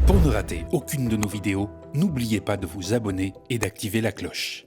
Pour ne rater aucune de nos vidéos, n'oubliez pas de vous abonner et d'activer la cloche.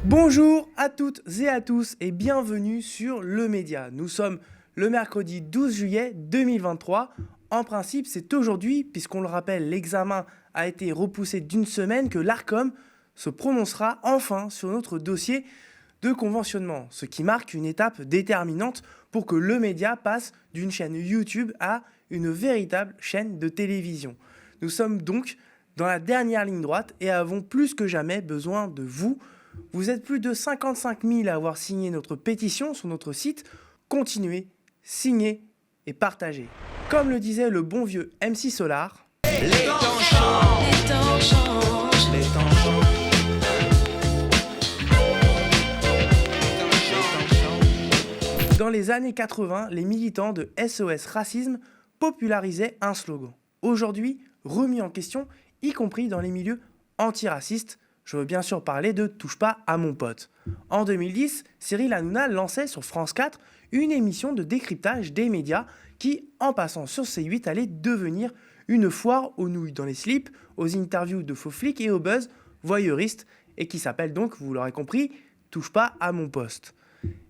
Bonjour à toutes et à tous et bienvenue sur Le Média. Nous sommes le mercredi 12 juillet 2023. En principe, c'est aujourd'hui, puisqu'on le rappelle, l'examen a été repoussé d'une semaine, que l'Arcom se prononcera enfin sur notre dossier de conventionnement, ce qui marque une étape déterminante pour que Le Média passe d'une chaîne YouTube à une véritable chaîne de télévision. Nous sommes donc dans la dernière ligne droite et avons plus que jamais besoin de vous. Vous êtes plus de 55 000 à avoir signé notre pétition sur notre site. Continuez, signez et partagez. Comme le disait le bon vieux MC Solar, Les temps changent, les temps changent, les temps changent. dans les années 80, les militants de SOS Racisme popularisaient un slogan. Aujourd'hui, remis en question, y compris dans les milieux antiracistes. Je veux bien sûr parler de « Touche pas à mon pote ». En 2010, Cyril Hanouna lançait sur France 4 une émission de décryptage des médias qui, en passant sur C8, allait devenir une foire aux nouilles dans les slips, aux interviews de faux flics et au buzz voyeuriste, et qui s'appelle donc, vous l'aurez compris, « Touche pas à mon poste ».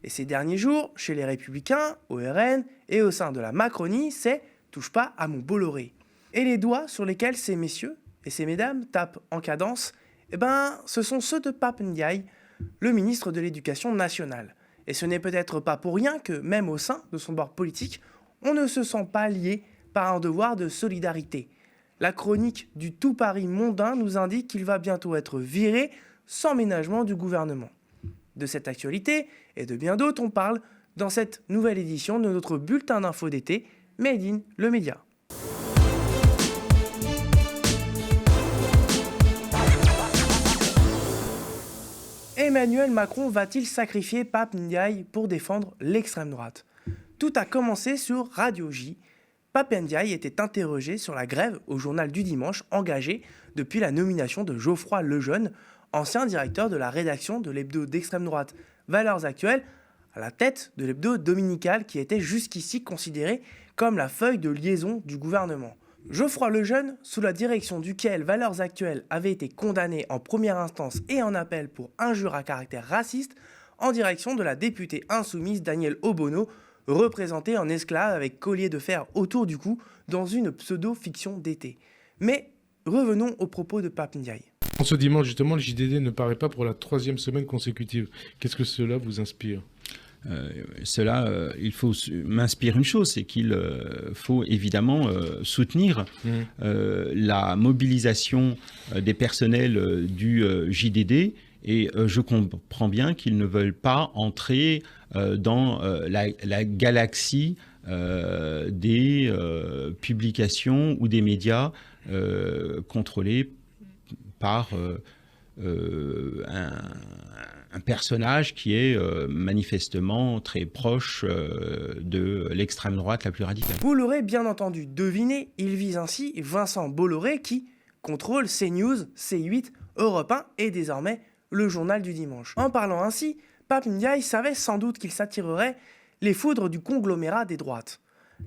Et ces derniers jours, chez les Républicains, au RN et au sein de la Macronie, c'est « Touche pas à mon Bolloré ». Et les doigts sur lesquels ces messieurs et ces mesdames tapent en cadence, ce sont ceux de Pape Ndiaye, le ministre de l'Éducation nationale. Et ce n'est peut-être pas pour rien que, même au sein de son bord politique, on ne se sent pas lié par un devoir de solidarité. La chronique du Tout Paris mondain nous indique qu'il va bientôt être viré sans ménagement du gouvernement. De cette actualité et de bien d'autres, on parle dans cette nouvelle édition de notre bulletin d'info d'été, Made in Le Média. Emmanuel Macron va-t-il sacrifier Pape Ndiaye pour défendre l'extrême droite ? Tout a commencé sur Radio J. Pape Ndiaye était interrogé sur la grève au journal du dimanche engagée depuis la nomination de Geoffroy Lejeune, ancien directeur de la rédaction de l'hebdo d'extrême droite Valeurs Actuelles, à la tête de l'hebdo dominical qui était jusqu'ici considéré comme la feuille de liaison du gouvernement. Geoffroy Lejeune, sous la direction duquel Valeurs Actuelles avait été condamné en première instance et en appel pour injure à caractère raciste, en direction de la députée insoumise Danielle Obono, représentée en esclave avec collier de fer autour du cou dans une pseudo-fiction d'été. Mais revenons aux propos de Pape Ndiaye. En ce dimanche, justement, le JDD ne paraît pas pour la 3e semaine consécutive. Qu'est-ce que cela vous inspire ? Il faut m'inspire une chose, c'est qu'il faut évidemment soutenir la mobilisation des personnels du JDD, et je comprends bien qu'ils ne veulent pas entrer dans la galaxie des publications ou des médias contrôlés par un personnage qui est manifestement très proche de l'extrême droite la plus radicale. Vous l'aurez bien entendu deviné, il vise ainsi Vincent Bolloré qui contrôle CNews, C8, Europe 1 et désormais le journal du dimanche. En parlant ainsi, Pape Ndiaye savait sans doute qu'il s'attirerait les foudres du conglomérat des droites.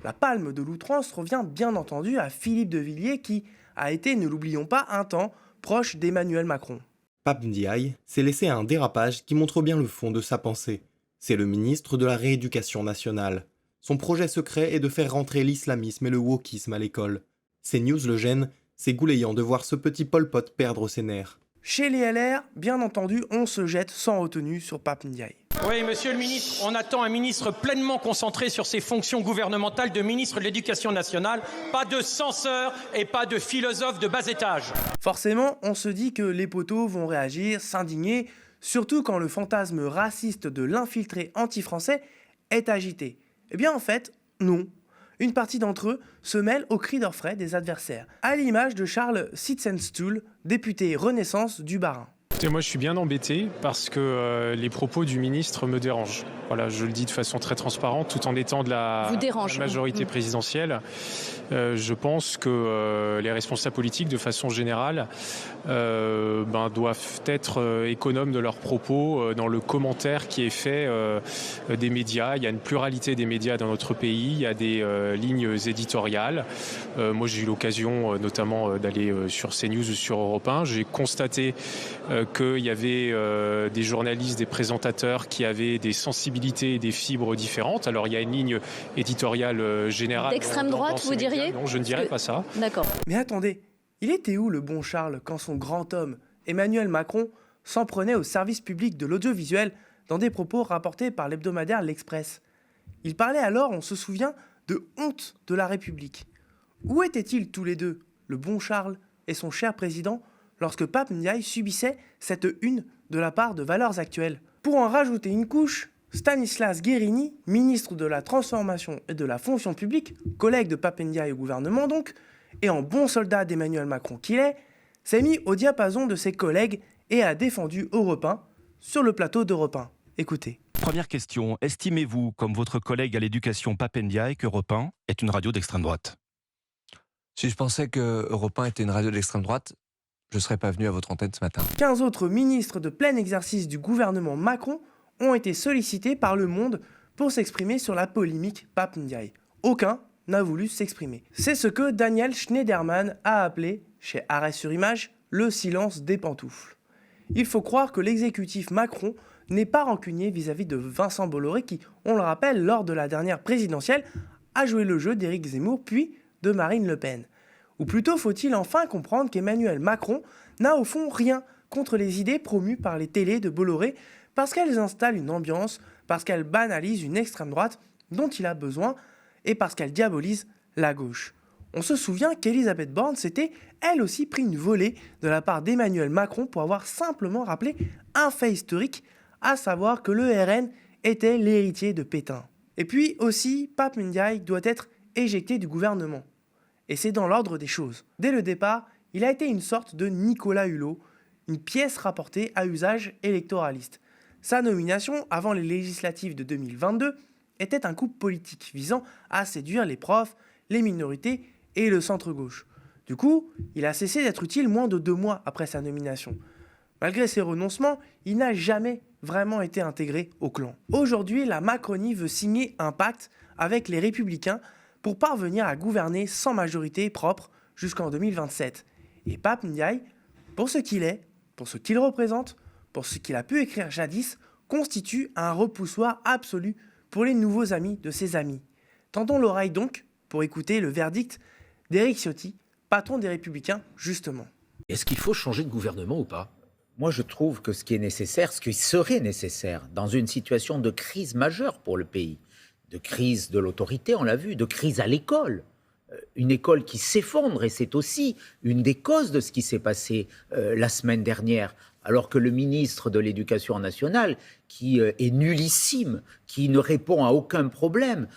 La palme de l'outrance revient bien entendu à Philippe de Villiers qui a été, ne l'oublions pas, un temps proche d'Emmanuel Macron. Pape Ndiaye s'est laissé un dérapage qui montre bien le fond de sa pensée. C'est le ministre de la Rééducation nationale. Son projet secret est de faire rentrer l'islamisme et le wokisme à l'école. CNews le gêne, s'égoulayant de voir ce petit Pol Pot perdre ses nerfs. Chez les LR, bien entendu, on se jette sans retenue sur Pape Ndiaye. Oui, monsieur le ministre, on attend un ministre pleinement concentré sur ses fonctions gouvernementales de ministre de l'Éducation nationale, pas de censeur et pas de philosophe de bas étage. Forcément, on se dit que les poteaux vont réagir, s'indigner, surtout quand le fantasme raciste de l'infiltré anti-français est agité. Eh bien en fait, non. Une partie d'entre eux se mêle aux cris d'orfraie des adversaires, à l'image de Charles Sitzenstuhl, député Renaissance du Bas-Rhin. Écoutez, moi je suis bien embêté parce que les propos du ministre me dérangent. Voilà, je le dis de façon très transparente, tout en étant de la majorité présidentielle. Je pense que les responsables politiques, de façon générale, doivent être économes de leurs propos dans le commentaire qui est fait des médias. Il y a une pluralité des médias dans notre pays, il y a des lignes éditoriales. Moi j'ai eu l'occasion notamment d'aller sur CNews ou sur Europe 1. J'ai constaté qu'il y avait des journalistes, des présentateurs qui avaient des sensibilités et des fibres différentes. Alors il y a une ligne éditoriale générale. D'extrême droite, vous diriez ? Non, je ne dirais pas ça. D'accord. Mais attendez, il était où le bon Charles quand son grand homme, Emmanuel Macron, s'en prenait au service public de l'audiovisuel dans des propos rapportés par l'hebdomadaire L'Express ? Il parlait alors, on se souvient, de honte de la République. Où étaient-ils tous les deux, le bon Charles et son cher président, lorsque Pape Ndiaye subissait cette une de la part de Valeurs Actuelles ? Pour en rajouter une couche, Stanislas Guerini, ministre de la Transformation et de la Fonction publique, collègue de Pape Ndiaye au gouvernement donc, et en bon soldat d'Emmanuel Macron qu'il est, s'est mis au diapason de ses collègues et a défendu Europe 1 sur le plateau d'Europe 1. Écoutez. Première question, estimez-vous, comme votre collègue à l'éducation Pape Ndiaye, qu'Europe 1 est une radio d'extrême droite ? Si je pensais que Europe 1 était une radio d'extrême droite, je ne serais pas venu à votre antenne ce matin. 15 autres ministres de plein exercice du gouvernement Macron ont été sollicités par Le Monde pour s'exprimer sur la polémique Pape Ndiaye. Aucun n'a voulu s'exprimer. C'est ce que Daniel Schneiderman a appelé, chez Arrêt sur Image, le silence des pantoufles. Il faut croire que l'exécutif Macron n'est pas rancunier vis-à-vis de Vincent Bolloré qui, on le rappelle, lors de la dernière présidentielle, a joué le jeu d'Éric Zemmour puis de Marine Le Pen. Ou plutôt faut-il enfin comprendre qu'Emmanuel Macron n'a au fond rien contre les idées promues par les télés de Bolloré parce qu'elles installent une ambiance, parce qu'elles banalisent une extrême droite dont il a besoin et parce qu'elles diabolisent la gauche. On se souvient qu'Elisabeth Borne s'était elle aussi pris une volée de la part d'Emmanuel Macron pour avoir simplement rappelé un fait historique, à savoir que le RN était l'héritier de Pétain. Et puis aussi, Pape Ndiaye doit être éjecté du gouvernement. Et c'est dans l'ordre des choses. Dès le départ, il a été une sorte de Nicolas Hulot, une pièce rapportée à usage électoraliste. Sa nomination, avant les législatives de 2022, était un coup politique visant à séduire les profs, les minorités et le centre-gauche. Du coup, il a cessé d'être utile moins de 2 mois après sa nomination. Malgré ses renoncements, il n'a jamais vraiment été intégré au clan. Aujourd'hui, la Macronie veut signer un pacte avec les Républicains pour parvenir à gouverner sans majorité propre jusqu'en 2027. Et Pape Ndiaye, pour ce qu'il est, pour ce qu'il représente, pour ce qu'il a pu écrire jadis, constitue un repoussoir absolu pour les nouveaux amis de ses amis. Tendons l'oreille donc pour écouter le verdict d'Éric Ciotti, patron des Républicains, justement. Est-ce qu'il faut changer de gouvernement ou pas ? Moi, je trouve que ce qui est nécessaire, ce qui serait nécessaire dans une situation de crise majeure pour le pays, de crise de l'autorité, on l'a vu, de crise à l'école, une école qui s'effondre, et c'est aussi une des causes de ce qui s'est passé la semaine dernière, alors que le ministre de l'Éducation nationale, qui est nullissime, qui ne répond à aucun problème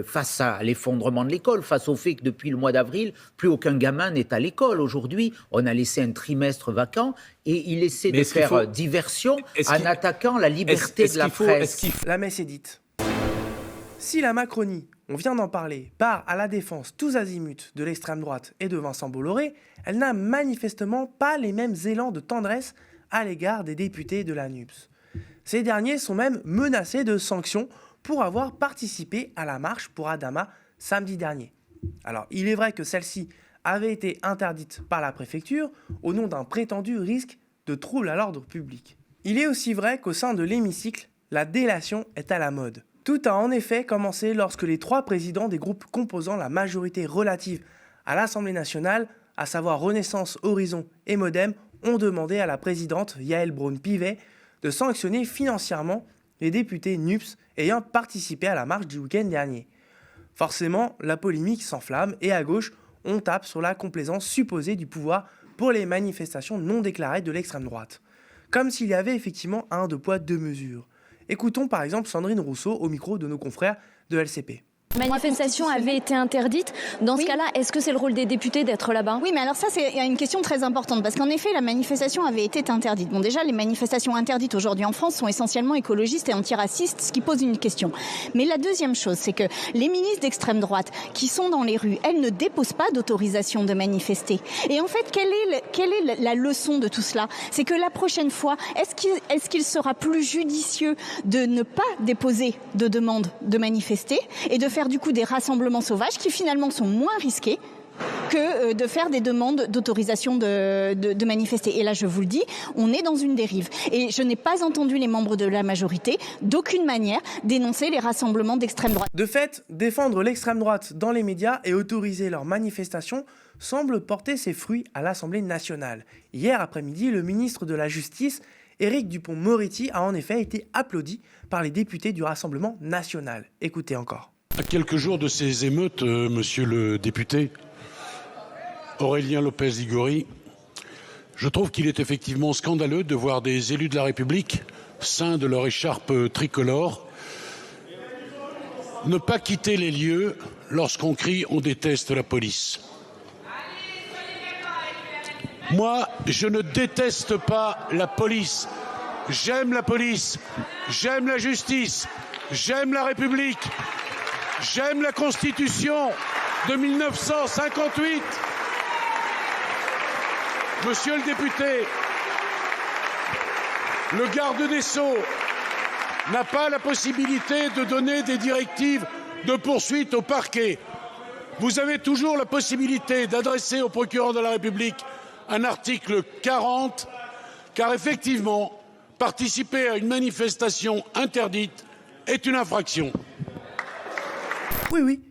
face à l'effondrement de l'école, face au fait que depuis le mois d'avril, plus aucun gamin n'est à l'école. Aujourd'hui, on a laissé un trimestre vacant et il essaie de faire diversion en attaquant la liberté de la presse. La messe est dite. Si la Macronie, on vient d'en parler, part à la défense tous azimuts de l'extrême droite et de Vincent Bolloré, elle n'a manifestement pas les mêmes élans de tendresse à l'égard des députés de la NUPES. Ces derniers sont même menacés de sanctions pour avoir participé à la marche pour Adama samedi dernier. Alors, il est vrai que celle-ci avait été interdite par la préfecture au nom d'un prétendu risque de trouble à l'ordre public. Il est aussi vrai qu'au sein de l'hémicycle, la délation est à la mode. Tout a en effet commencé lorsque les 3 présidents des groupes composant la majorité relative à l'Assemblée nationale, à savoir Renaissance, Horizon et Modem, ont demandé à la présidente Yaël Braun-Pivet de sanctionner financièrement les députés NUPES ayant participé à la marche du week-end dernier. Forcément, la polémique s'enflamme et à gauche, on tape sur la complaisance supposée du pouvoir pour les manifestations non déclarées de l'extrême droite. Comme s'il y avait effectivement un 2 poids 2 mesures. Écoutons par exemple Sandrine Rousseau au micro de nos confrères de LCP. La manifestation avait été interdite. Dans ce cas-là, est-ce que c'est le rôle des députés d'être là-bas ? Oui, mais alors ça, c'est une question très importante, parce qu'en effet, la manifestation avait été interdite. Bon, déjà, les manifestations interdites aujourd'hui en France sont essentiellement écologistes et antiracistes, ce qui pose une question. Mais la deuxième chose, c'est que les ministres d'extrême droite qui sont dans les rues, elles ne déposent pas d'autorisation de manifester. Et en fait, quelle est la leçon de tout cela ? C'est que la prochaine fois, est-ce qu'il sera plus judicieux de ne pas déposer de demande de manifester et de faire du coup des rassemblements sauvages qui finalement sont moins risqués que de faire des demandes d'autorisation de manifester. Et là, je vous le dis, on est dans une dérive. Et je n'ai pas entendu les membres de la majorité, d'aucune manière, dénoncer les rassemblements d'extrême droite. De fait, défendre l'extrême droite dans les médias et autoriser leurs manifestations semble porter ses fruits à l'Assemblée nationale. Hier après-midi, le ministre de la Justice, Éric Dupond-Moretti, a en effet été applaudi par les députés du Rassemblement national. Écoutez encore. À quelques jours de ces émeutes, monsieur le député Aurélien Lopez-Igori, je trouve qu'il est effectivement scandaleux de voir des élus de la République, ceints de leur écharpe tricolore, ne pas quitter les lieux lorsqu'on crie « on déteste la police ». Moi, je ne déteste pas la police. J'aime la police, j'aime la justice, j'aime la République, j'aime la Constitution de 1958. Monsieur le député, le garde des Sceaux n'a pas la possibilité de donner des directives de poursuite au parquet. Vous avez toujours la possibilité d'adresser au procureur de la République un article 40, car effectivement, participer à une manifestation interdite est une infraction. Oui,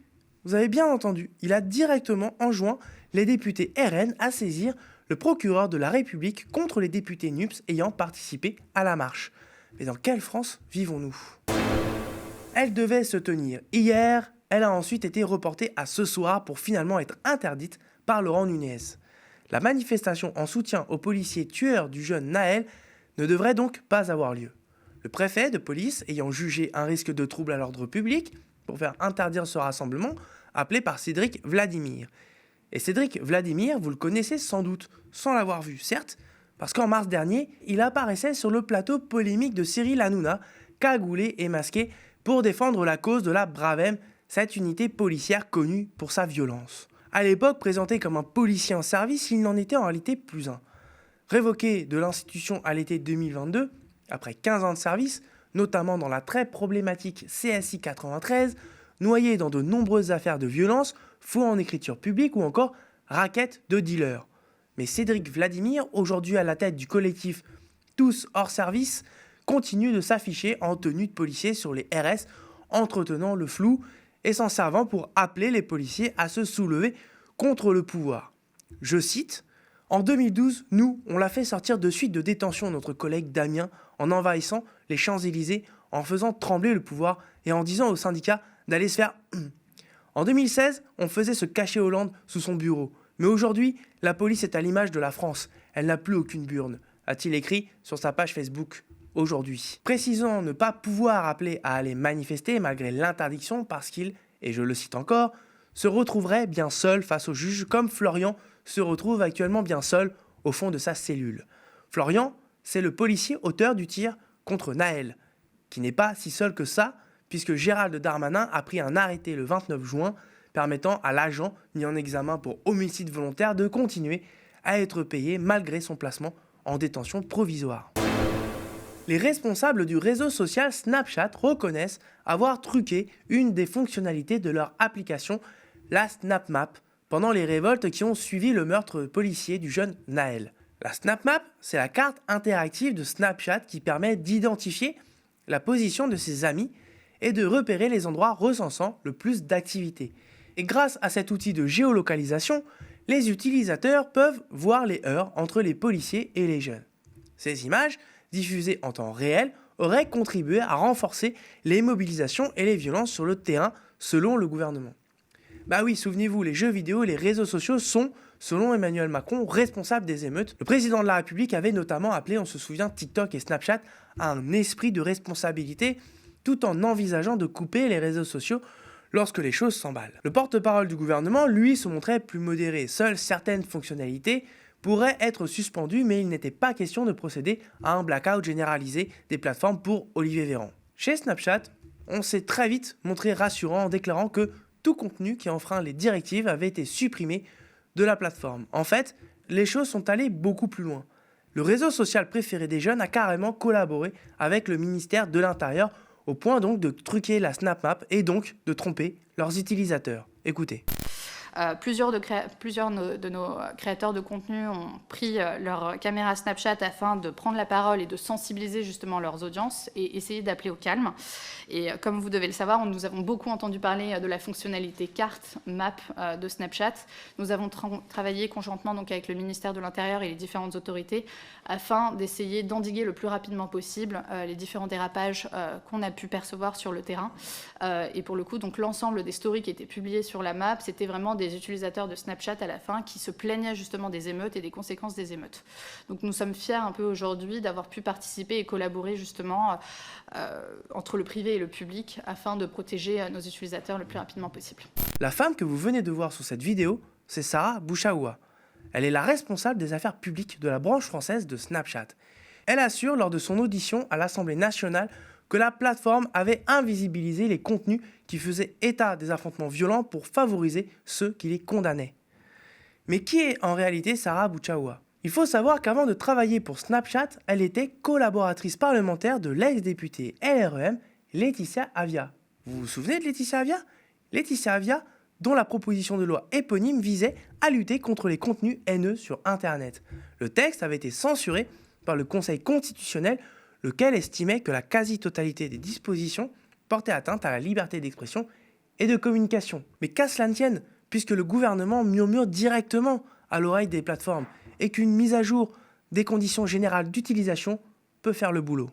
vous avez bien entendu, il a directement enjoint les députés RN à saisir le procureur de la République contre les députés NUPS ayant participé à la marche. Mais dans quelle France vivons-nous ? Elle devait se tenir hier, elle a ensuite été reportée à ce soir pour finalement être interdite par Laurent Nunez. La manifestation en soutien aux policiers tueurs du jeune Naël ne devrait donc pas avoir lieu. Le préfet de police ayant jugé un risque de trouble à l'ordre public pour faire interdire ce rassemblement, appelé par Cédric Vladimir. Et Cédric Vladimir, vous le connaissez sans doute, sans l'avoir vu, certes, parce qu'en mars dernier, il apparaissait sur le plateau polémique de Cyril Hanouna, cagoulé et masqué, pour défendre la cause de la Bravem, cette unité policière connue pour sa violence. À l'époque, présenté comme un policier en service, il n'en était en réalité plus un. Révoqué de l'institution à l'été 2022, après 15 ans de service, notamment dans la très problématique CSI 93, noyé dans de nombreuses affaires de violence, faux en écriture publique ou encore raquettes de dealers. Mais Cédric Vladimir, aujourd'hui à la tête du collectif Tous hors service, continue de s'afficher en tenue de policier sur les RS, entretenant le flou et s'en servant pour appeler les policiers à se soulever contre le pouvoir. Je cite, « En 2012, nous, on l'a fait sortir de suite de détention notre collègue Damien en envahissant les Champs-Élysées, en faisant trembler le pouvoir et en disant aux syndicats d'aller se faire... En 2016, on faisait se cacher Hollande sous son bureau. Mais aujourd'hui, la police est à l'image de la France. Elle n'a plus aucune burne, a-t-il écrit sur sa page Facebook aujourd'hui. Précisant ne pas pouvoir appeler à aller manifester malgré l'interdiction parce qu'il, et je le cite encore, se retrouverait bien seul face au juge comme Florian se retrouve actuellement bien seul au fond de sa cellule. Florian, c'est le policier auteur du tir contre Naël, qui n'est pas si seul que ça, puisque Gérald Darmanin a pris un arrêté le 29 juin permettant à l'agent mis en examen pour homicide volontaire de continuer à être payé malgré son placement en détention provisoire. Les responsables du réseau social Snapchat reconnaissent avoir truqué une des fonctionnalités de leur application, la SnapMap, pendant les révoltes qui ont suivi le meurtre policier du jeune Naël. La SnapMap, c'est la carte interactive de Snapchat qui permet d'identifier la position de ses amis et de repérer les endroits recensant le plus d'activité. Et grâce à cet outil de géolocalisation, les utilisateurs peuvent voir les heurts entre les policiers et les jeunes. Ces images, diffusées en temps réel, auraient contribué à renforcer les mobilisations et les violences sur le terrain, selon le gouvernement. Bah oui, souvenez-vous, les jeux vidéo et les réseaux sociaux sont, selon Emmanuel Macron, responsables des émeutes. Le président de la République avait notamment appelé, on se souvient, TikTok et Snapchat à un esprit de responsabilité, tout en envisageant de couper les réseaux sociaux lorsque les choses s'emballent. Le porte-parole du gouvernement, lui, se montrait plus modéré. Seules certaines fonctionnalités pourraient être suspendues, mais il n'était pas question de procéder à un blackout généralisé des plateformes pour Olivier Véran. Chez Snapchat, on s'est très vite montré rassurant en déclarant que tout contenu qui enfreint les directives avait été supprimé de la plateforme. En fait, les choses sont allées beaucoup plus loin. Le réseau social préféré des jeunes a carrément collaboré avec le ministère de l'Intérieur au point donc de truquer la SnapMap et donc de tromper leurs utilisateurs. Écoutez. Plusieurs de nos créateurs de contenu ont pris leur caméra Snapchat afin de prendre la parole et de sensibiliser justement leurs audiences et essayer d'appeler au calme. Et comme vous devez le savoir, nous avons beaucoup entendu parler de la fonctionnalité carte map de Snapchat. Nous avons travaillé conjointement donc avec le ministère de l'Intérieur et les différentes autorités afin d'essayer d'endiguer le plus rapidement possible les différents dérapages qu'on a pu percevoir sur le terrain. Et pour le coup, donc l'ensemble des stories qui étaient publiées sur la map, c'était vraiment des utilisateurs de Snapchat à la fin qui se plaignaient justement des émeutes et des conséquences des émeutes. Donc nous sommes fiers un peu aujourd'hui d'avoir pu participer et collaborer justement entre le privé et le public afin de protéger nos utilisateurs le plus rapidement possible. La femme que vous venez de voir sur cette vidéo, c'est Sarah Bouchaoua. Elle est la responsable des affaires publiques de la branche française de Snapchat. Elle assure lors de son audition à l'Assemblée nationale que la plateforme avait invisibilisé les contenus qui faisaient état des affrontements violents pour favoriser ceux qui les condamnaient. Mais qui est en réalité Sarah Bouchaoua ? Il faut savoir qu'avant de travailler pour Snapchat, elle était collaboratrice parlementaire de l'ex-députée LREM Laetitia Avia. Vous vous souvenez de Laetitia Avia ? Laetitia Avia, dont la proposition de loi éponyme visait à lutter contre les contenus haineux sur Internet. Le texte avait été censuré par le Conseil constitutionnel, lequel estimait que la quasi-totalité des dispositions portaient atteinte à la liberté d'expression et de communication. Mais qu'à cela ne tienne, puisque le gouvernement murmure directement à l'oreille des plateformes et qu'une mise à jour des conditions générales d'utilisation peut faire le boulot.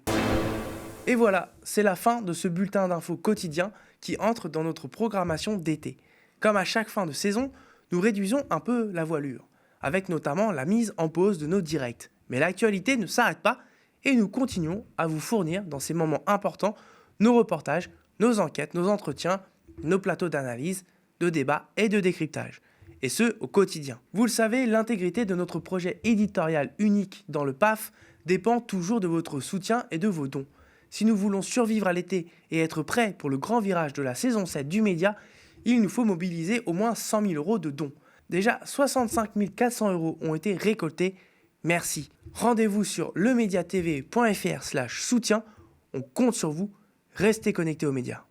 Et voilà, c'est la fin de ce bulletin d'infos quotidien qui entre dans notre programmation d'été. Comme à chaque fin de saison, nous réduisons un peu la voilure, avec notamment la mise en pause de nos directs. Mais l'actualité ne s'arrête pas, et nous continuons à vous fournir dans ces moments importants nos reportages, nos enquêtes, nos entretiens, nos plateaux d'analyse, de débat et de décryptage. Et ce, au quotidien. Vous le savez, l'intégrité de notre projet éditorial unique dans le PAF dépend toujours de votre soutien et de vos dons. Si nous voulons survivre à l'été et être prêts pour le grand virage de la saison 7 du média, il nous faut mobiliser au moins 100 000 € de dons. Déjà, 65 400 € ont été récoltés. Merci. Rendez-vous sur lemediatv.fr/soutien. On compte sur vous. Restez connectés aux médias.